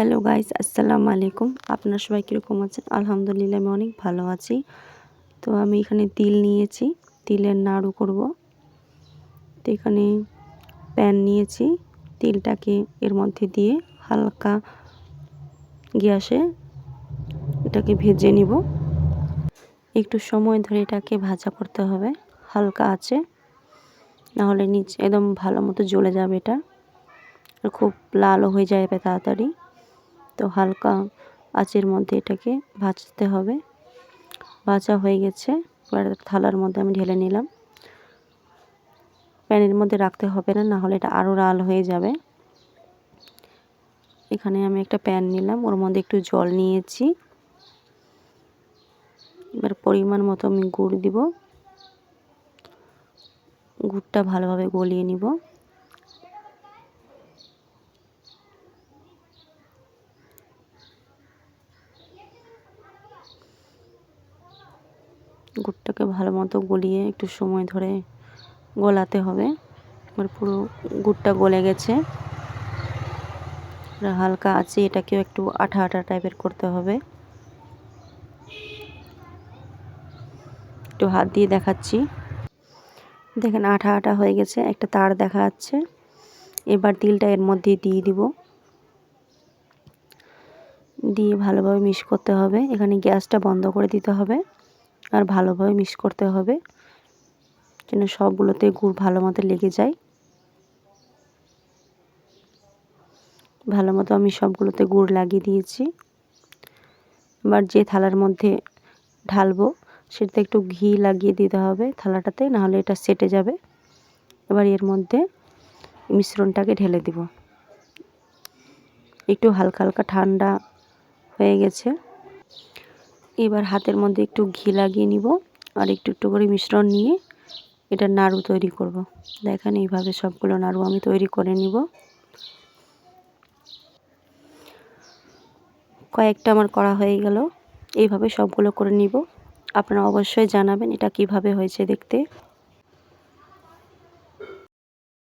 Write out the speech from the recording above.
Hello guys, আসসালামু আলাইকুম। আপনারা সবাই কীরকম আছেন? আলহামদুলিল্লাহ আমি অনেক ভালো আছি। তো আমি এখানে তিল নিয়েছি, তিলের নাড়ু করব। তো এখানে প্যান নিয়েছি, তিলটাকে এর মধ্যে দিয়ে হালকা গ্যাসে এটাকে ভেজে নিব। একটু সময় ধরে এটাকে ভাজা করতে হবে হালকা আঁচে, নাহলে নিচে একদম ভালো মতো জ্বলে যাবে। এটা খুব লালও হয়ে যাবে তাড়াতাড়ি। তো হালকা আঁচের মধ্যে এটাকে ভাজতে হবে। ভাজা হয়ে গেছে, এবার থালার মধ্যে আমি ঢেলে নিলাম। প্যানের মধ্যে রাখতে হবে না, নাহলে এটা আরও লাল হয়ে যাবে। এখানে আমি একটা প্যান নিলাম, ওর মধ্যে একটু জল নিয়েছি। এবার পরিমাণ মতো আমি গুড় দিব। গুড়টা ভালোভাবে গলিয়ে নিব। গুড়টাকে ভালো মতো গলিয়ে একটু সময় ধরে গলাতে হবে। এবার পুরো গুড়টা গলে গেছে। হালকা আছে, এটাকেও একটু আঠা আঠা টাইপের করতে হবে। একটু হাত দিয়ে দেখাচ্ছি, দেখেন আঠা আঠা হয়ে গেছে, একটা তার দেখা যাচ্ছে। এবার তিলটা এর মধ্যে দিয়ে দিব, দিয়ে ভালোভাবে মিক্স করতে হবে। এখানে গ্যাসটা বন্ধ করে দিতে হবে আর ভালোভাবে মিক্স করতে হবে যেন সবগুলোতে গুড় ভালো মতো লেগে যায়। ভালো মতো আমি সবগুলোতে গুড় লাগিয়ে দিয়েছি। এবার যে থালার মধ্যে ঢালবো সেটাতে একটু ঘি লাগিয়ে দিতে হবে থালাটাতে, নাহলে এটা সেটে যাবে। এবার এর মধ্যে মিশ্রণটাকে ঢেলে দিব। একটু হালকা হালকা ঠান্ডা হয়ে গেছে। এবার হাতের মধ্যে একটু ঘি লাগিয়ে নিব আর একটু একটু করে মিশ্রণ নিয়ে এটা নাড়ু তৈরি করব। দেখেন এইভাবে সবগুলো নাড়ু আমি তৈরি করে নিব। কয়েকটা আমার করা হয়ে গেল। এইভাবে সবগুলো করে নিব। আপনারা অবশ্যই জানাবেন এটা কিভাবে হয়েছে দেখতে।